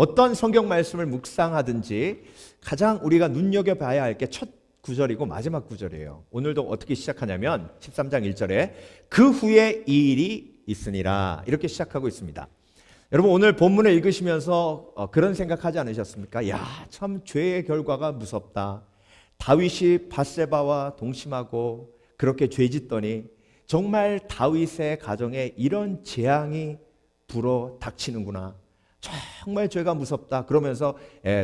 어떤 성경 말씀을 묵상하든지 가장 우리가 눈여겨봐야 할 게 첫 구절이고 마지막 구절이에요. 오늘도 어떻게 시작하냐면 13장 1절에 그 후에 이 일이 있으니라 이렇게 시작하고 있습니다. 여러분 오늘 본문을 읽으시면서 그런 생각하지 않으셨습니까? 야, 참 죄의 결과가 무섭다. 다윗이 밧세바와 동침하고 그렇게 죄짓더니 정말 다윗의 가정에 이런 재앙이 불어 닥치는구나. 정말 죄가 무섭다. 그러면서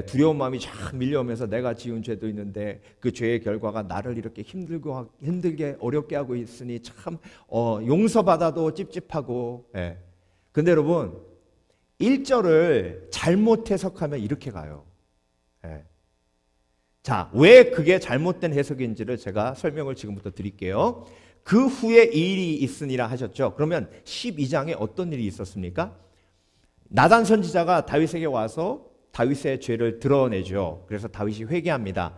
두려운 마음이 쫙 밀려오면서 내가 지은 죄도 있는데 그 죄의 결과가 나를 이렇게 힘들게 어렵게 하고 있으니 참 용서받아도 찝찝하고. 근데 여러분 1절을 잘못 해석하면 이렇게 가요. 자, 왜 그게 잘못된 해석인지를 제가 설명을 지금부터 드릴게요. 그 후에 이 일이 있으니라 하셨죠. 그러면 12장에 어떤 일이 있었습니까? 나단 선지자가 다윗에게 와서 다윗의 죄를 드러내죠. 그래서 다윗이 회개합니다.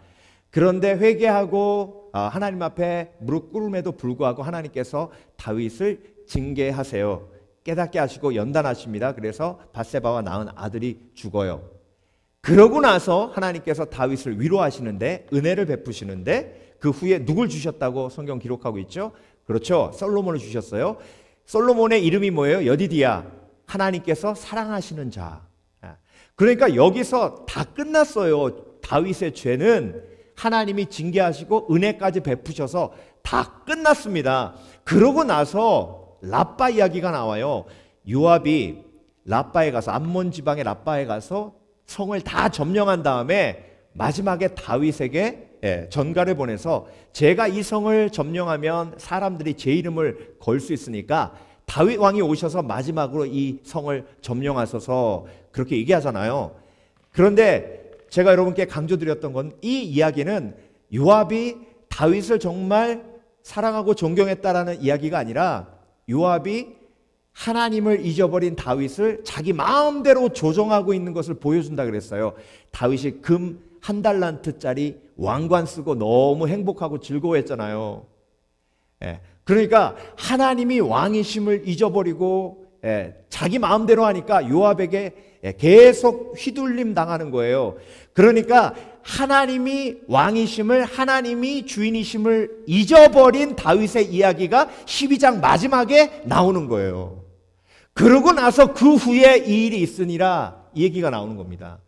그런데 회개하고 하나님 앞에 무릎 꿇음에도 불구하고 하나님께서 다윗을 징계하세요. 깨닫게 하시고 연단하십니다. 그래서 밧세바와 낳은 아들이 죽어요. 그러고 나서 하나님께서 다윗을 위로하시는데 은혜를 베푸시는데 그 후에 누굴 주셨다고 성경 기록하고 있죠? 그렇죠. 솔로몬을 주셨어요. 솔로몬의 이름이 뭐예요? 여디디야. 하나님께서 사랑하시는 자. 그러니까 여기서 다 끝났어요. 다윗의 죄는 하나님이 징계하시고 은혜까지 베푸셔서 다 끝났습니다. 그러고 나서 라빠 이야기가 나와요. 요압이 라빠에 가서 암몬 지방의 라빠에 가서 성을 다 점령한 다음에 마지막에 다윗에게 전가를 보내서 제가 이 성을 점령하면 사람들이 제 이름을 걸 수 있으니까 다윗 왕이 오셔서 마지막으로 이 성을 점령하셔서 그렇게 얘기하잖아요. 그런데 제가 여러분께 강조드렸던 건 이 이야기는 요압이 다윗을 정말 사랑하고 존경했다라는 이야기가 아니라 요압이 하나님을 잊어버린 다윗을 자기 마음대로 조종하고 있는 것을 보여준다 그랬어요. 다윗이 금 1달란트짜리 왕관 쓰고 너무 행복하고 즐거워했잖아요. 그러니까 하나님이 왕이심을 잊어버리고 자기 마음대로 하니까 요압에게 계속 휘둘림 당하는 거예요. 그러니까 하나님이 왕이심을 하나님이 주인이심을 잊어버린 다윗의 이야기가 12장 마지막에 나오는 거예요. 그러고 나서 그 후에 이 일이 있으니라 이 얘기가 나오는 겁니다.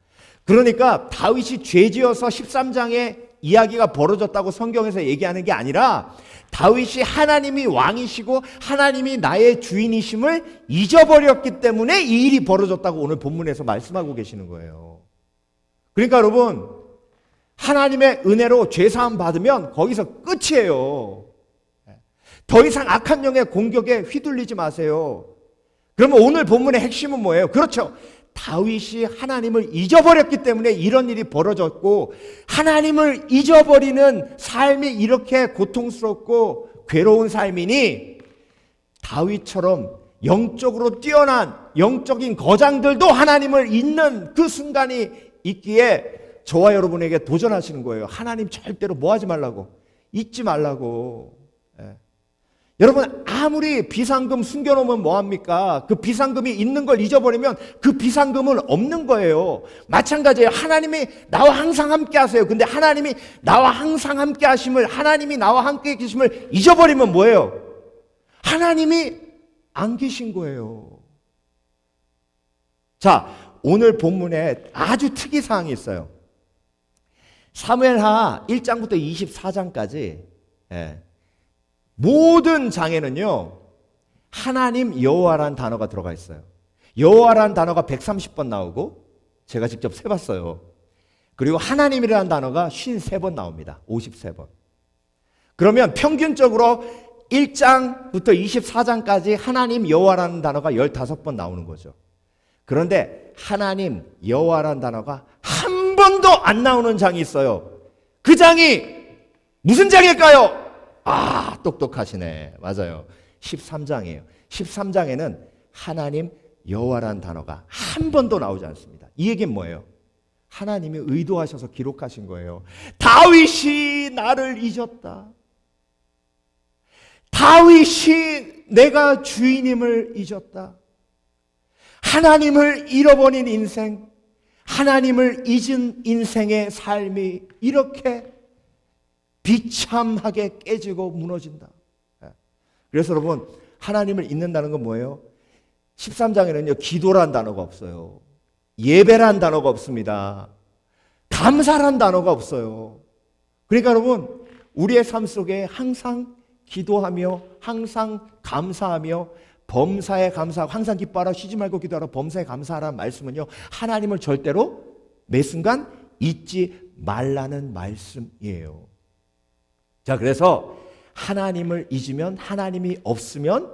그러니까 다윗이 죄지어서 13장에 이야기가 벌어졌다고 성경에서 얘기하는 게 아니라 다윗이 하나님이 왕이시고 하나님이 나의 주인이심을 잊어버렸기 때문에 이 일이 벌어졌다고 오늘 본문에서 말씀하고 계시는 거예요. 그러니까 여러분 하나님의 은혜로 죄사함 받으면 거기서 끝이에요. 더 이상 악한 영의 공격에 휘둘리지 마세요. 그러면 오늘 본문의 핵심은 뭐예요? 그렇죠. 다윗이 하나님을 잊어버렸기 때문에 이런 일이 벌어졌고 하나님을 잊어버리는 삶이 이렇게 고통스럽고 괴로운 삶이니 다윗처럼 영적으로 뛰어난 영적인 거장들도 하나님을 잊는 그 순간이 있기에 저와 여러분에게 도전하시는 거예요. 하나님 절대로 뭐 하지 말라고, 잊지 말라고. 여러분 아무리 비상금 숨겨놓으면 뭐합니까? 그 비상금이 있는 걸 잊어버리면 그 비상금은 없는 거예요. 마찬가지예요. 하나님이 나와 항상 함께 하세요. 근데 하나님이 나와 항상 함께 하심을 하나님이 나와 함께 계심을 잊어버리면 뭐예요? 하나님이 안 계신 거예요. 자, 오늘 본문에 아주 특이사항이 있어요. 사무엘하 1장부터 24장까지 모든 장에는요 하나님 여호와라는 단어가 들어가 있어요. 여호와라는 단어가 130번 나오고 제가 직접 세봤어요. 그리고 하나님이라는 단어가 53번 나옵니다. 53번. 그러면 평균적으로 1장부터 24장까지 하나님 여호와라는 단어가 15번 나오는 거죠. 그런데 하나님 여호와라는 단어가 한 번도 안 나오는 장이 있어요. 그 장이 무슨 장일까요? 아, 똑똑하시네. 맞아요. 13장이에요. 13장에는 하나님 여호와라는 단어가 한 번도 나오지 않습니다. 이 얘기는 뭐예요? 하나님이 의도하셔서 기록하신 거예요. 다윗이 나를 잊었다. 다윗이 내가 주인임을 잊었다. 하나님을 잃어버린 인생, 하나님을 잊은 인생의 삶이 이렇게 비참하게 깨지고 무너진다. 그래서 여러분, 하나님을 잊는다는 건 뭐예요? 13장에는요, 기도란 단어가 없어요. 예배란 단어가 없습니다. 감사란 단어가 없어요. 그러니까 여러분, 우리의 삶 속에 항상 기도하며, 항상 감사하며, 범사에 감사하고, 항상 기뻐하라, 쉬지 말고 기도하라, 범사에 감사하라는 말씀은요, 하나님을 절대로 매 순간 잊지 말라는 말씀이에요. 자, 그래서 하나님을 잊으면, 하나님이 없으면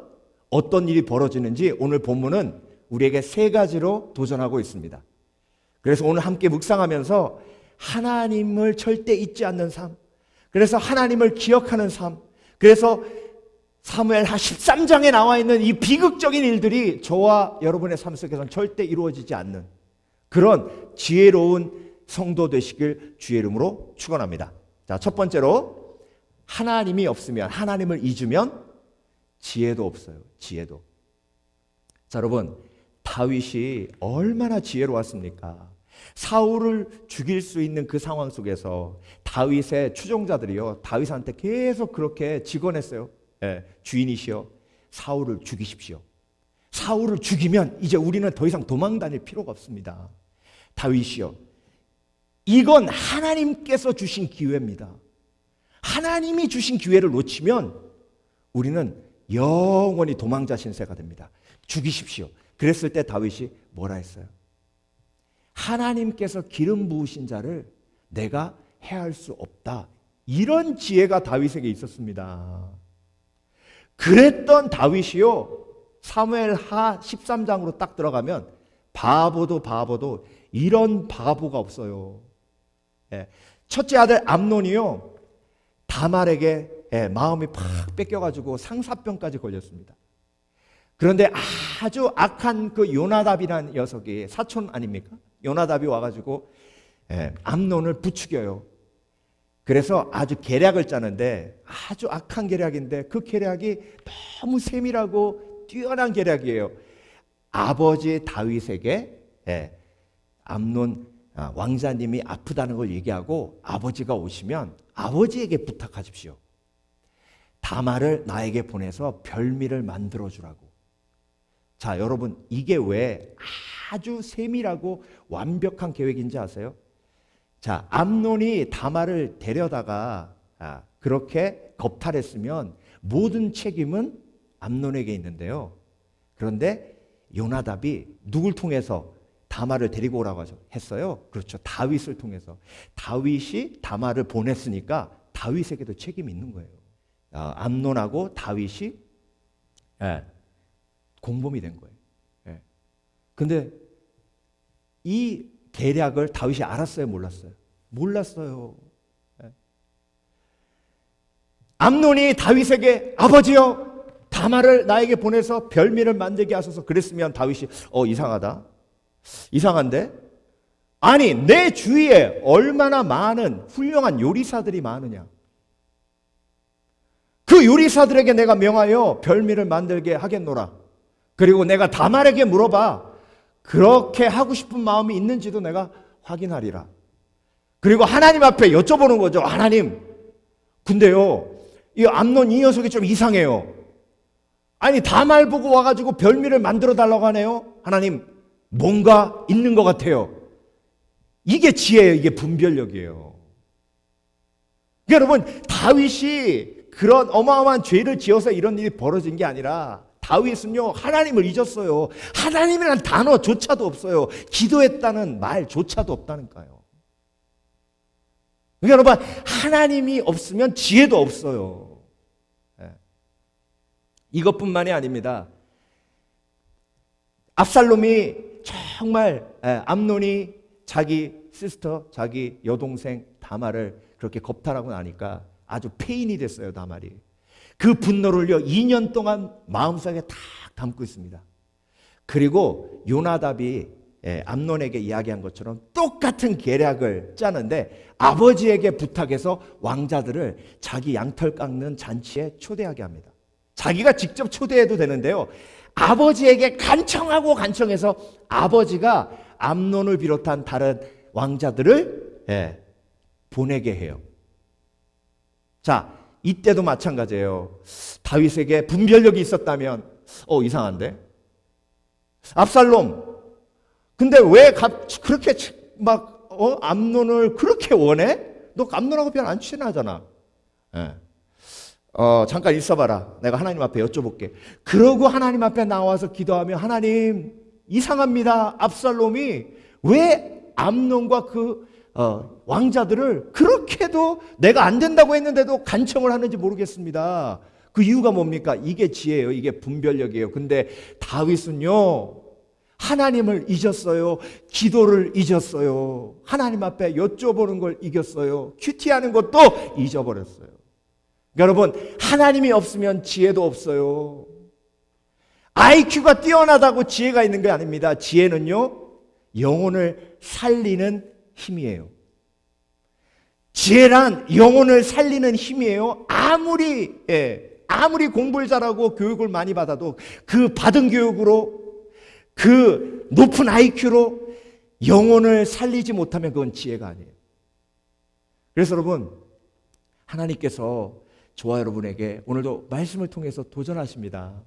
어떤 일이 벌어지는지 오늘 본문은 우리에게 세 가지로 도전하고 있습니다. 그래서 오늘 함께 묵상하면서 하나님을 절대 잊지 않는 삶, 그래서 하나님을 기억하는 삶, 그래서 사무엘하 13장에 나와 있는 이 비극적인 일들이 저와 여러분의 삶 속에서는 절대 이루어지지 않는 그런 지혜로운 성도 되시길 주의 이름으로 축원합니다. 자, 첫 번째로 하나님이 없으면, 하나님을 잊으면 지혜도 없어요. 지혜도. 자, 여러분, 다윗이 얼마나 지혜로웠습니까? 사울을 죽일 수 있는 그 상황 속에서 다윗의 추종자들이요, 다윗한테 계속 그렇게 직언했어요. 주인이시여, 사울을 죽이십시오. 사울을 죽이면 이제 우리는 더 이상 도망 다닐 필요가 없습니다. 다윗이여, 이건 하나님께서 주신 기회입니다. 하나님이 주신 기회를 놓치면 우리는 영원히 도망자 신세가 됩니다. 죽이십시오. 그랬을 때 다윗이 뭐라 했어요? 하나님께서 기름 부으신 자를 내가 해할 수 없다. 이런 지혜가 다윗에게 있었습니다. 그랬던 다윗이요, 사무엘하 13장으로 딱 들어가면 바보도 이런 바보가 없어요. 첫째 아들 암논이요, 다말에게 마음이 팍 뺏겨가지고 상사병까지 걸렸습니다. 그런데 아주 악한 그 요나답이라는 녀석이 사촌 아닙니까? 요나답이 와가지고 암논을 부추겨요. 그래서 아주 계략을 짜는데, 아주 악한 계략인데 그 계략이 너무 세밀하고 뛰어난 계략이에요. 아버지 다윗에게 암논 왕자님이 아프다는 걸 얘기하고 아버지가 오시면 아버지에게 부탁하십시오. 다말을 나에게 보내서 별미를 만들어 주라고. 자, 여러분, 이게 왜 아주 세밀하고 완벽한 계획인지 아세요? 자, 암논이 다말을 데려다가 그렇게 겁탈했으면 모든 책임은 암논에게 있는데요. 그런데 요나답이 누굴 통해서 다말을 데리고 오라고 했어요? 그렇죠, 다윗을 통해서. 다윗이 다말을 보냈으니까 다윗에게도 책임이 있는 거예요. 암논하고 다윗이 공범이 된 거예요. 근데 이 계략을 다윗이 알았어요, 몰랐어요? 몰랐어요. 암논이 다윗에게 아버지여, 다말을 나에게 보내서 별미를 만들게 하소서 그랬으면 다윗이 이상하다. 이상한데? 아니, 내 주위에 얼마나 많은 훌륭한 요리사들이 많으냐. 그 요리사들에게 내가 명하여 별미를 만들게 하겠노라. 그리고 내가 다말에게 물어봐. 그렇게 하고 싶은 마음이 있는지도 내가 확인하리라. 그리고 하나님 앞에 여쭤보는 거죠. 하나님, 근데요, 이 암논 이 녀석이 좀 이상해요. 아니, 다말 보고 와가지고 별미를 만들어 달라고 하네요. 하나님, 뭔가 있는 것 같아요. 이게 지혜예요. 이게 분별력이에요. 여러분, 다윗이 그런 어마어마한 죄를 지어서 이런 일이 벌어진 게 아니라 다윗은요, 하나님을 잊었어요. 하나님이라는 단어조차도 없어요. 기도했다는 말조차도 없다니까요. 그러니까 여러분, 하나님이 없으면 지혜도 없어요. 이것뿐만이 아닙니다. 압살롬이 정말 암논이 자기 시스터, 자기 여동생 다말을 그렇게 겁탈하고 나니까 아주 페인이 됐어요, 다말이. 그 분노를요 2년 동안 마음속에 탁 담고 있습니다. 그리고 요나답이 암논에게 이야기한 것처럼 똑같은 계략을 짜는데 아버지에게 부탁해서 왕자들을 자기 양털 깎는 잔치에 초대하게 합니다. 자기가 직접 초대해도 되는데요, 아버지에게 간청하고 간청해서 아버지가 암논을 비롯한 다른 왕자들을 보내게 해요. 자, 이때도 마찬가지예요. 다윗에게 분별력이 있었다면 이상한데? 압살롬, 근데 왜 그렇게 막 암논을 그렇게 원해? 너 암논하고 별 안 친하잖아. 잠깐 있어봐라. 내가 하나님 앞에 여쭤볼게. 그러고 하나님 앞에 나와서 기도하며, 하나님, 이상합니다. 압살롬이 왜 암논과 그 왕자들을 그렇게도 내가 안 된다고 했는데도 간청을 하는지 모르겠습니다. 그 이유가 뭡니까? 이게 지혜예요. 이게 분별력이에요. 근데 다윗은요, 하나님을 잊었어요. 기도를 잊었어요. 하나님 앞에 여쭤보는 걸 잊었어요. 큐티하는 것도 잊어버렸어요. 여러분, 하나님이 없으면 지혜도 없어요. IQ가 뛰어나다고 지혜가 있는 게 아닙니다. 지혜는요, 영혼을 살리는 힘이에요. 지혜란 영혼을 살리는 힘이에요. 아무리 공부를 잘하고 교육을 많이 받아도 그 받은 교육으로, 그 높은 IQ로 영혼을 살리지 못하면 그건 지혜가 아니에요. 그래서 여러분, 하나님께서 저와 여러분에게 오늘도 말씀을 통해서 도전하십니다.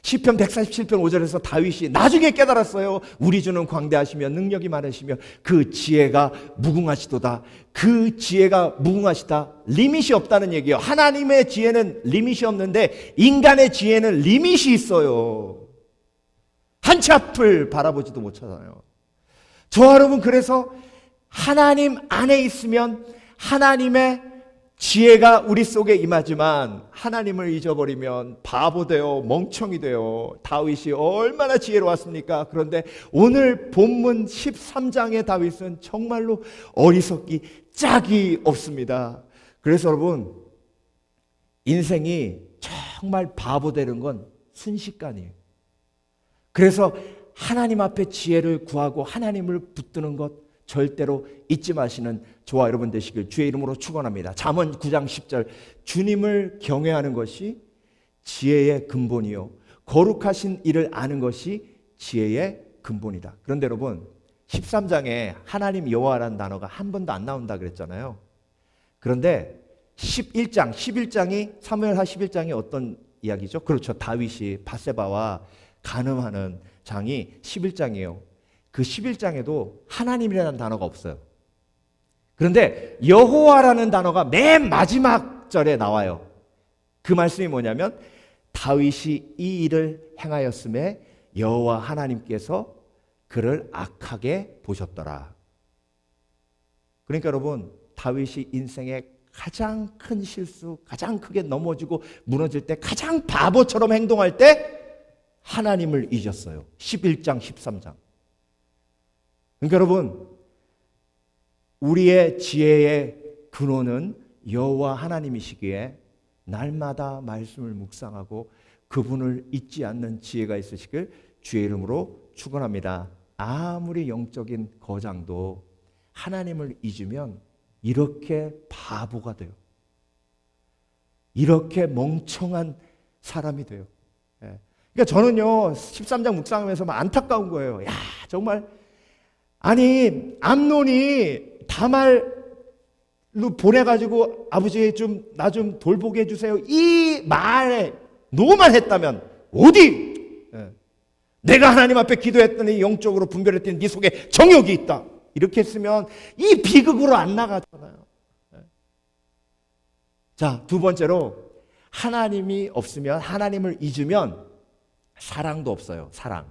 시편 147편 5절에서 다윗이 나중에 깨달았어요. 우리 주는 광대하시며 능력이 많으시며 그 지혜가 무궁하시도다. 그 지혜가 무궁하시다. 리밋이 없다는 얘기예요. 하나님의 지혜는 리밋이 없는데 인간의 지혜는 리밋이 있어요. 한 치 앞을 바라보지도 못하잖아요. 저와 여러분, 그래서 하나님 안에 있으면 하나님의 지혜가 우리 속에 임하지만 하나님을 잊어버리면 바보 되어 멍청이 되어. 다윗이 얼마나 지혜로웠습니까? 그런데 오늘 본문 13장의 다윗은 정말로 어리석기 짝이 없습니다. 그래서 여러분, 인생이 정말 바보 되는 건 순식간이에요. 그래서 하나님 앞에 지혜를 구하고 하나님을 붙드는 것 절대로 잊지 마시는 저와 여러분 되시길 주의 이름으로 축원합니다. 잠언 9장 10절, 주님을 경외하는 것이 지혜의 근본이요 거룩하신 일을 아는 것이 지혜의 근본이다. 그런데 여러분, 13장에 하나님 여호와라는 단어가 한 번도 안 나온다 그랬잖아요. 그런데 11장이 사무엘하 11장이 어떤 이야기죠? 그렇죠. 다윗이 밧세바와 간음하는 장이 11장이에요. 그 11장에도 하나님이라는 단어가 없어요. 그런데 여호와라는 단어가 맨 마지막 절에 나와요. 그 말씀이 뭐냐면 다윗이 이 일을 행하였음에 여호와 하나님께서 그를 악하게 보셨더라. 그러니까 여러분, 다윗이 인생의 가장 큰 실수, 가장 크게 넘어지고 무너질 때, 가장 바보처럼 행동할 때 하나님을 잊었어요. 11장, 13장. 그러니까 여러분, 우리의 지혜의 근원은 여호와 하나님이시기에 날마다 말씀을 묵상하고 그분을 잊지 않는 지혜가 있으시길 주의 이름으로 축원합니다. 아무리 영적인 거장도 하나님을 잊으면 이렇게 바보가 돼요. 이렇게 멍청한 사람이 돼요. 그러니까 저는요, 13장 묵상하면서 막 안타까운 거예요. 야, 정말, 아니, 암논이 다말로 보내가지고 아버지 나 좀 돌보게 해주세요. 이 말에 노만 했다면 어디? 내가 하나님 앞에 기도했더니 영적으로 분별했더니 네 속에 정욕이 있다. 이렇게 했으면 이 비극으로 안 나가잖아요. 자, 두 번째로, 하나님이 없으면, 하나님을 잊으면 사랑도 없어요. 사랑.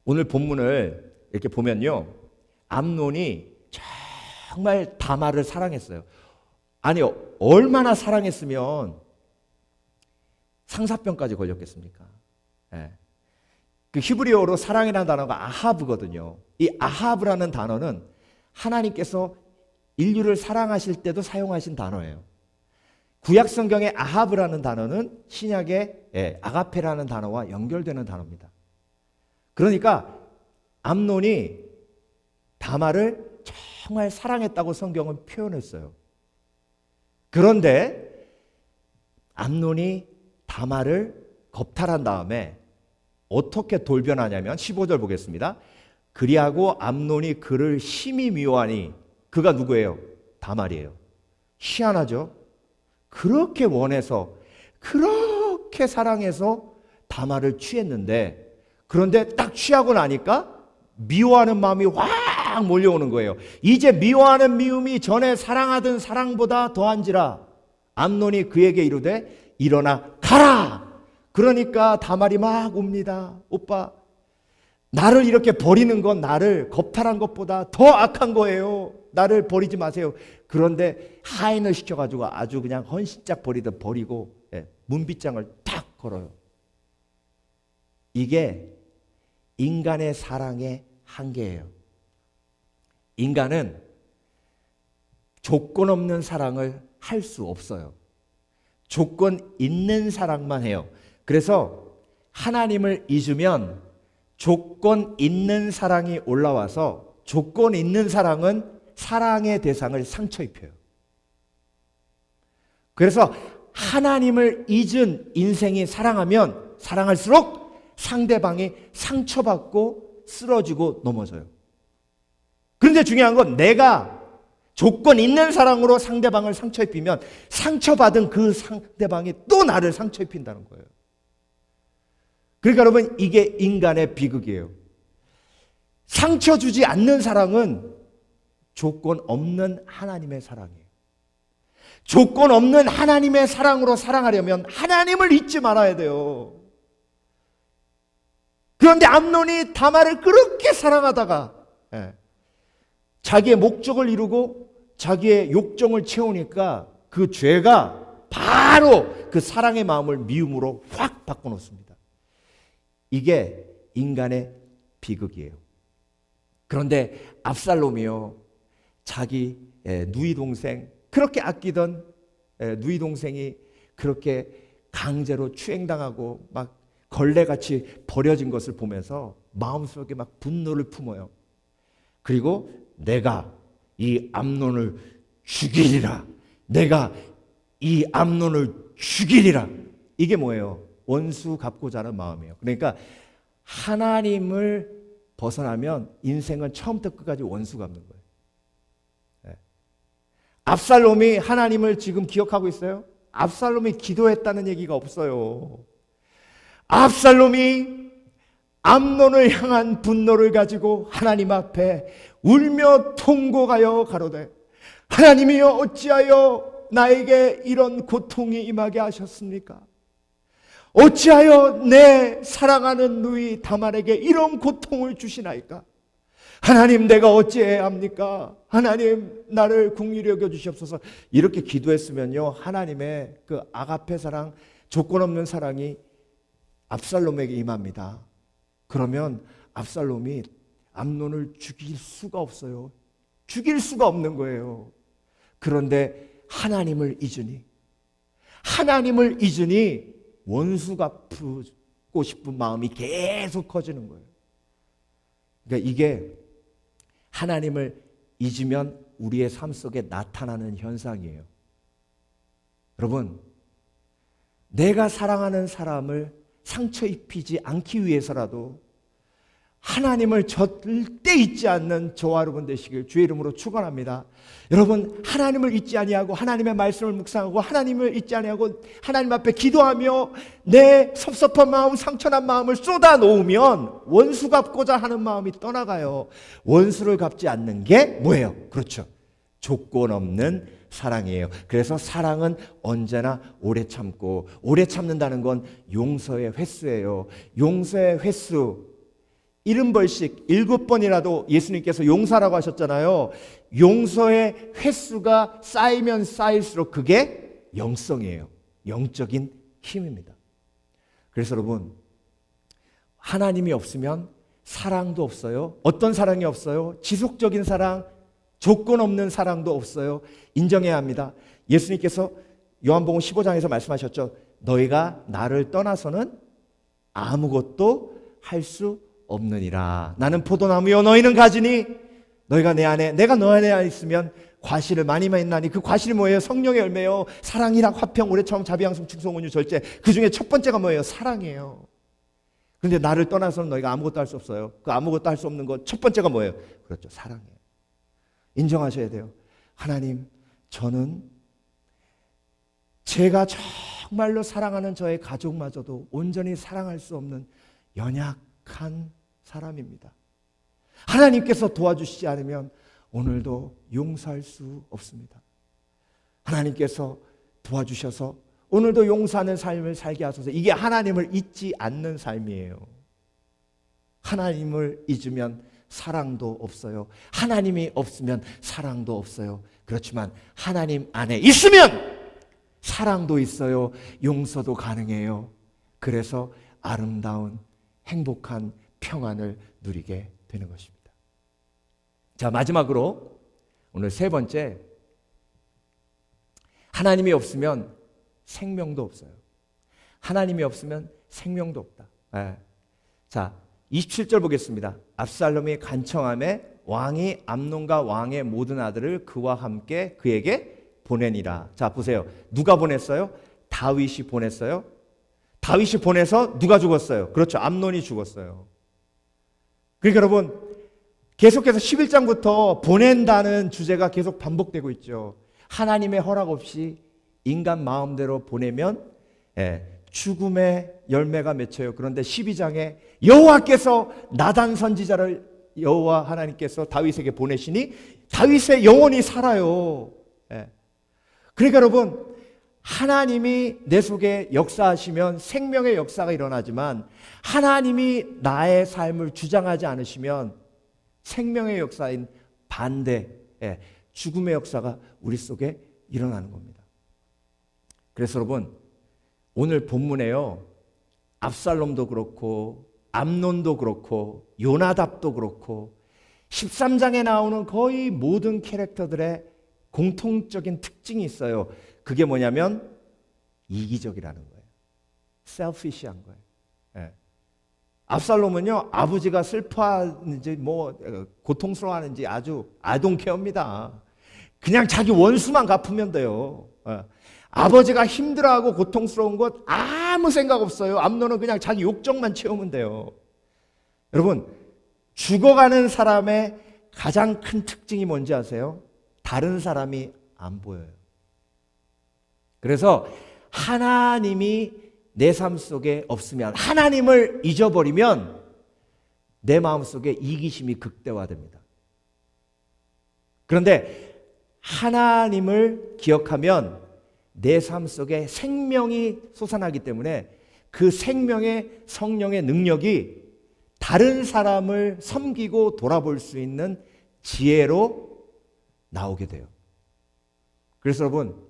오늘 본문을 이렇게 보면요, 암논이 정말 다말을 사랑했어요. 아니, 얼마나 사랑했으면 상사병까지 걸렸겠습니까? 그 히브리어로 사랑이라는 단어가 아하브거든요. 이 아하브라는 단어는 하나님께서 인류를 사랑하실 때도 사용하신 단어예요. 구약 성경의 아하브라는 단어는 신약의 아가페라는 단어와 연결되는 단어입니다. 그러니까 암논이 다말을 정말 사랑했다고 성경은 표현했어요. 그런데 암논이 다말을 겁탈한 다음에 어떻게 돌변하냐면 15절 보겠습니다. 그리하고 암논이 그를 심히 미워하니 그가 누구예요? 다말이에요. 희한하죠? 그렇게 원해서 그렇게 사랑해서 다말을 취했는데 그런데 딱 취하고 나니까 미워하는 마음이 확 몰려오는 거예요. 이제 미워하는 미움이 전에 사랑하던 사랑보다 더한지라 암논이 그에게 이르되 일어나 가라. 그러니까 다말이 막 옵니다. 오빠, 나를 이렇게 버리는 건 나를 겁탈한 것보다 더 악한 거예요. 나를 버리지 마세요. 그런데 하인을 시켜가지고 아주 그냥 헌신짝 버리듯 버리고 문빗장을 탁 걸어요. 이게 인간의 사랑의 한계예요. 인간은 조건 없는 사랑을 할 수 없어요. 조건 있는 사랑만 해요. 그래서 하나님을 잊으면 조건 있는 사랑이 올라와서 조건 있는 사랑은 사랑의 대상을 상처 입혀요. 그래서 하나님을 잊은 인생이 사랑할수록 상대방이 상처받고 쓰러지고 넘어져요. 그런데 중요한 건 내가 조건 있는 사랑으로 상대방을 상처 입히면 상처받은 그 상대방이 또 나를 상처 입힌다는 거예요. 그러니까 여러분, 이게 인간의 비극이에요. 상처 주지 않는 사랑은 조건 없는 하나님의 사랑이에요. 조건 없는 하나님의 사랑으로 사랑하려면 하나님을 잊지 말아야 돼요. 그런데 암논이 다말을 그렇게 사랑하다가 자기의 목적을 이루고 자기의 욕정을 채우니까 그 죄가 바로 그 사랑의 마음을 미움으로 확 바꿔놓습니다. 이게 인간의 비극이에요. 그런데 압살롬이요, 자기 누이 동생, 그렇게 아끼던 누이 동생이 그렇게 강제로 추행당하고 막 걸레같이 버려진 것을 보면서 마음속에 막 분노를 품어요. 그리고 내가 이 암논을 죽이리라. 내가 이 암논을 죽이리라. 이게 뭐예요? 원수 갚고자 하는 마음이에요. 그러니까 하나님을 벗어나면 인생은 처음부터 끝까지 원수 갚는 거예요. 압살롬이 하나님을 지금 기억하고 있어요? 압살롬이 기도했다는 얘기가 없어요. 압살롬이 암논을 향한 분노를 가지고 하나님 앞에 울며 통곡하여 가로되 하나님이여 어찌하여 나에게 이런 고통이 임하게 하셨습니까? 어찌하여 내 사랑하는 누이 다말에게 이런 고통을 주시나이까? 하나님, 내가 어찌해야 합니까? 하나님, 나를 긍휼히 여겨 주시옵소서. 이렇게 기도했으면요, 하나님의 그 아가페 사랑, 조건 없는 사랑이 압살롬에게 임합니다. 그러면 압살롬이 암논을 죽일 수가 없어요. 죽일 수가 없는 거예요. 그런데 하나님을 잊으니 원수 갚고 싶은 마음이 계속 커지는 거예요. 그러니까 이게 하나님을 잊으면 우리의 삶 속에 나타나는 현상이에요. 여러분, 내가 사랑하는 사람을 상처 입히지 않기 위해서라도 하나님을 절대 잊지 않는 저와 여러분 되시길 주의 이름으로 축원합니다. 여러분, 하나님을 잊지 아니하고 하나님의 말씀을 묵상하고 하나님을 잊지 아니하고 하나님 앞에 기도하며 내 섭섭한 마음, 상처난 마음을 쏟아 놓으면 원수 갚고자 하는 마음이 떠나가요. 원수를 갚지 않는 게 뭐예요? 그렇죠, 조건 없는 사랑이에요. 그래서 사랑은 언제나 오래 참고, 오래 참는다는 건 용서의 횟수예요. 용서의 횟수 70벌씩 7번이라도 예수님께서 용서라고 하셨잖아요. 용서의 횟수가 쌓이면 쌓일수록 그게 영성이에요. 영적인 힘입니다. 그래서 여러분, 하나님이 없으면 사랑도 없어요. 어떤 사랑이 없어요? 지속적인 사랑, 조건 없는 사랑도 없어요. 인정해야 합니다. 예수님께서 요한복음 15장에서 말씀하셨죠. 너희가 나를 떠나서는 아무것도 할 수 없느니라. 나는 포도나무요 너희는 가지니 너희가 내 안에 내가 너 안에 있으면 과실을 많이 맺나니. 그 과실이 뭐예요? 성령의 열매요. 사랑이랑 화평, 오래 참음, 자비, 양성, 충성, 온유, 절제. 그 중에 첫 번째가 뭐예요? 사랑이에요. 그런데 나를 떠나서는 너희가 아무것도 할 수 없어요. 그 아무것도 할 수 없는 것 첫 번째가 뭐예요? 그렇죠. 사랑이에요. 인정하셔야 돼요. 하나님, 저는 제가 정말로 사랑하는 저의 가족마저도 온전히 사랑할 수 없는 연약한 사람입니다. 하나님께서 도와주시지 않으면 오늘도 용서할 수 없습니다. 하나님께서 도와주셔서 오늘도 용서하는 삶을 살게 하소서. 이게 하나님을 잊지 않는 삶이에요. 하나님을 잊으면 사랑도 없어요. 하나님이 없으면 사랑도 없어요. 그렇지만 하나님 안에 있으면 사랑도 있어요. 용서도 가능해요. 그래서 아름다운 행복한 평안을 누리게 되는 것입니다. 자, 마지막으로 오늘 세 번째, 하나님이 없으면 생명도 없어요. 하나님이 없으면 생명도 없다. 네. 자, 27절 보겠습니다. 압살롬이 간청함에 왕이 암논과 왕의 모든 아들을 그와 함께 그에게 보내니라. 자, 보세요. 누가 보냈어요? 다윗이 보냈어요. 다윗이 보내서 누가 죽었어요? 그렇죠. 암논이 죽었어요. 그러니까 여러분, 계속해서 11장부터 보낸다는 주제가 계속 반복되고 있죠. 하나님의 허락 없이 인간 마음대로 보내면 죽음의 열매가 맺혀요. 그런데 12장에 여호와께서 나단 선지자를 여호와 하나님께서 다윗에게 보내시니 다윗의 영혼이 살아요. 그러니까 여러분, 하나님이 내 속에 역사하시면 생명의 역사가 일어나지만 하나님이 나의 삶을 주장하지 않으시면 생명의 역사인 반대, 죽음의 역사가 우리 속에 일어나는 겁니다. 그래서 여러분, 오늘 본문에요, 압살롬도 그렇고 암논도 그렇고 요나답도 그렇고 13장에 나오는 거의 모든 캐릭터들의 공통적인 특징이 있어요. 그게 뭐냐면 이기적이라는 거예요. 셀피시한 거예요. 압살롬은요, 아버지가 슬퍼하는지 뭐 고통스러워하는지 아주 아동케어입니다. 그냥 자기 원수만 갚으면 돼요. 아버지가 힘들어하고 고통스러운 것 아무 생각 없어요. 암논은 그냥 자기 욕정만 채우면 돼요. 여러분, 죽어가는 사람의 가장 큰 특징이 뭔지 아세요? 다른 사람이 안 보여요. 그래서 하나님이 내 삶 속에 없으면, 하나님을 잊어버리면 내 마음속에 이기심이 극대화됩니다. 그런데 하나님을 기억하면 내 삶 속에 생명이 솟아나기 때문에 그 생명의 성령의 능력이 다른 사람을 섬기고 돌아볼 수 있는 지혜로 나오게 돼요. 그래서 여러분,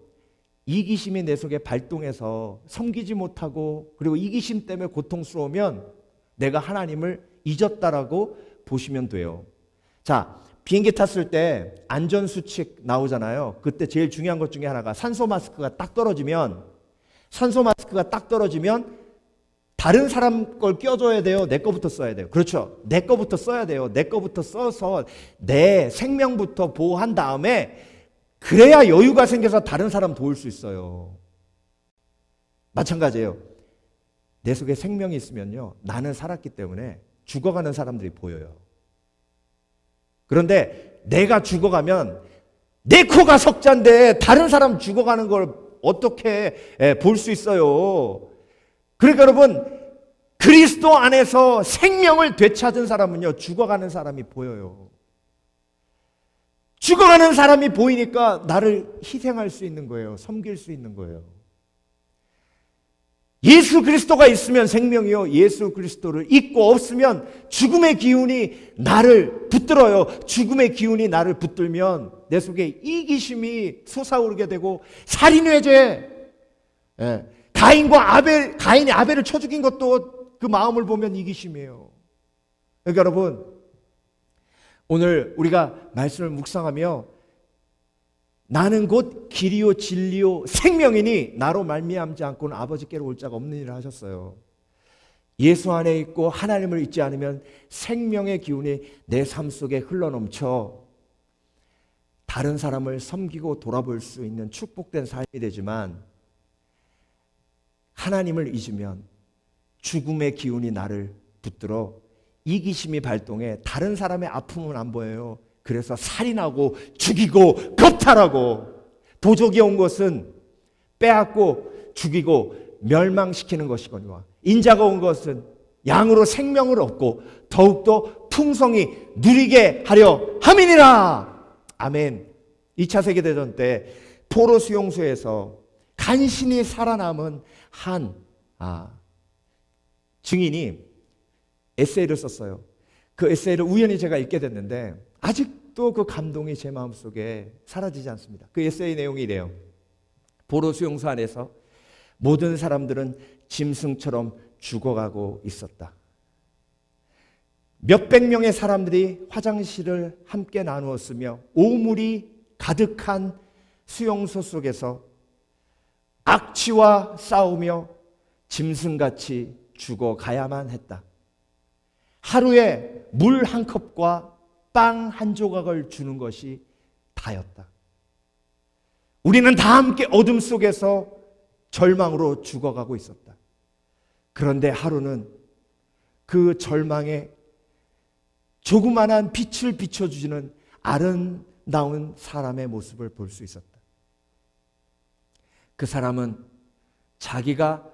이기심이 내 속에 발동해서 섬기지 못하고 그리고 이기심 때문에 고통스러우면 내가 하나님을 잊었다라고 보시면 돼요. 자, 비행기 탔을 때 안전수칙 나오잖아요. 그때 제일 중요한 것 중에 하나가 산소 마스크가 딱 떨어지면 다른 사람 걸 껴줘야 돼요? 내 거부터 써야 돼요? 그렇죠. 내 거부터 써야 돼요. 내 거부터 써서 내 생명부터 보호한 다음에 그래야 여유가 생겨서 다른 사람 도울 수 있어요. 마찬가지예요. 내 속에 생명이 있으면요, 나는 살았기 때문에 죽어가는 사람들이 보여요. 그런데 내가 죽어가면 내 코가 석잔데 다른 사람 죽어가는 걸 어떻게 볼 수 있어요? 그러니까 여러분, 그리스도 안에서 생명을 되찾은 사람은요, 죽어가는 사람이 보여요. 죽어가는 사람이 보이니까 나를 희생할 수 있는 거예요. 섬길 수 있는 거예요. 예수 그리스도가 있으면 생명이요, 예수 그리스도를 잊고 없으면 죽음의 기운이 나를 붙들어요. 죽음의 기운이 나를 붙들면 내 속에 이기심이 솟아오르게 되고 살인죄, 가인이 아벨을 쳐 죽인 것도 그 마음을 보면 이기심이에요. 그러니까 여러분, 오늘 우리가 말씀을 묵상하며 나는 곧 길이요 진리요 생명이니 나로 말미암지 않고는 아버지께로 올 자가 없는 일을 하셨어요. 예수 안에 있고 하나님을 잊지 않으면 생명의 기운이 내 삶 속에 흘러넘쳐 다른 사람을 섬기고 돌아볼 수 있는 축복된 삶이 되지만, 하나님을 잊으면 죽음의 기운이 나를 붙들어 이기심이 발동해 다른 사람의 아픔은 안 보여요. 그래서 살인하고 죽이고 겁탈하고, 도적이 온 것은 빼앗고 죽이고 멸망시키는 것이거니와 인자가 온 것은 양으로 생명을 얻고 더욱더 풍성히 누리게 하려 함이니라. 아멘. 2차 세계대전 때 포로 수용소에서 간신히 살아남은 한 증인이 에세이를 썼어요. 그 에세이를 우연히 제가 읽게 됐는데 아직도 그 감동이 제 마음속에 사라지지 않습니다. 그 에세이 내용이 이래요. 포로 수용소 안에서 모든 사람들은 짐승처럼 죽어가고 있었다. 몇백 명의 사람들이 화장실을 함께 나누었으며 오물이 가득한 수용소 속에서 악취와 싸우며 짐승같이 죽어가야만 했다. 하루에 물 한 컵과 빵 한 조각을 주는 것이 다였다. 우리는 다 함께 어둠 속에서 절망으로 죽어가고 있었다. 그런데 하루는 그 절망에 조그만한 빛을 비춰주는 아름다운 사람의 모습을 볼 수 있었다. 그 사람은 자기가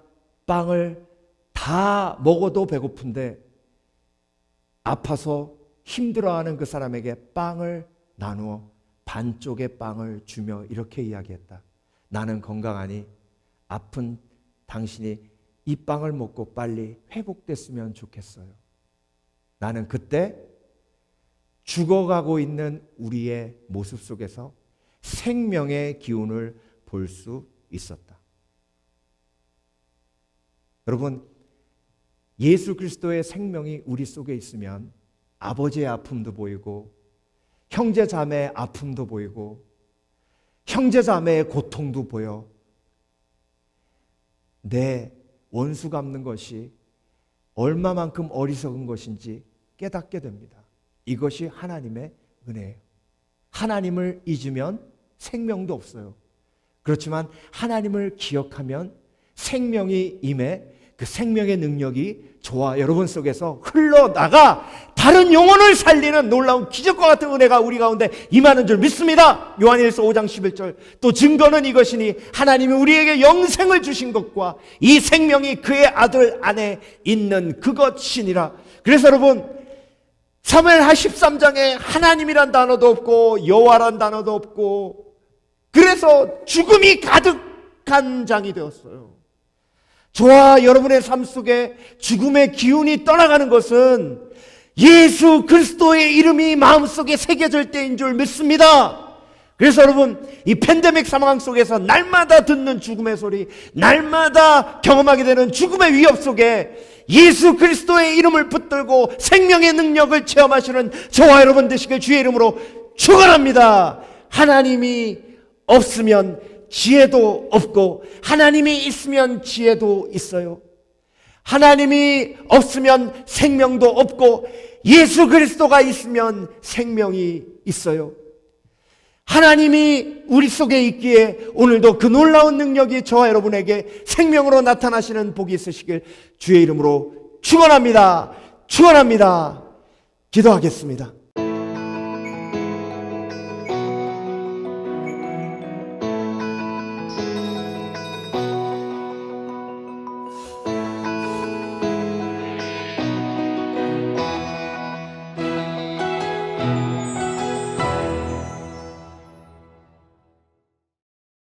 빵을 다 먹어도 배고픈데 아파서 힘들어하는 그 사람에게 빵을 나누어 반쪽의 빵을 주며 이렇게 이야기했다. 나는 건강하니 아픈 당신이 이 빵을 먹고 빨리 회복됐으면 좋겠어요. 나는 그때 죽어가고 있는 우리의 모습 속에서 생명의 기운을 볼 수 있었다. 여러분, 예수 그리스도의 생명이 우리 속에 있으면 아버지의 아픔도 보이고 형제 자매의 아픔도 보이고 형제 자매의 고통도 보여 내 원수 갚는 것이 얼마만큼 어리석은 것인지 깨닫게 됩니다. 이것이 하나님의 은혜예요. 하나님을 잊으면 생명도 없어요. 그렇지만 하나님을 기억하면 생명이 임해 그 생명의 능력이 저와 여러분 속에서 흘러나가 다른 영혼을 살리는 놀라운 기적과 같은 은혜가 우리 가운데 임하는 줄 믿습니다. 요한일서 5장 11절. 또 증거는 이것이니 하나님이 우리에게 영생을 주신 것과 이 생명이 그의 아들 안에 있는 그것이니라. 그래서 여러분, 사무엘하 13장에 하나님이란 단어도 없고 여호와란 단어도 없고 그래서 죽음이 가득한 장이 되었어요. 저와 여러분의 삶 속에 죽음의 기운이 떠나가는 것은 예수 그리스도의 이름이 마음속에 새겨질 때인 줄 믿습니다. 그래서 여러분, 이 팬데믹 상황 속에서 날마다 듣는 죽음의 소리, 날마다 경험하게 되는 죽음의 위협 속에 예수 그리스도의 이름을 붙들고 생명의 능력을 체험하시는 저와 여러분 되시길 주의 이름으로 축원합니다. 하나님이 없으면 지혜도 없고 하나님이 있으면 지혜도 있어요. 하나님이 없으면 생명도 없고 예수 그리스도가 있으면 생명이 있어요. 하나님이 우리 속에 있기에 오늘도 그 놀라운 능력이 저와 여러분에게 생명으로 나타나시는 복이 있으시길 주의 이름으로 축원합니다. 축원합니다. 기도하겠습니다.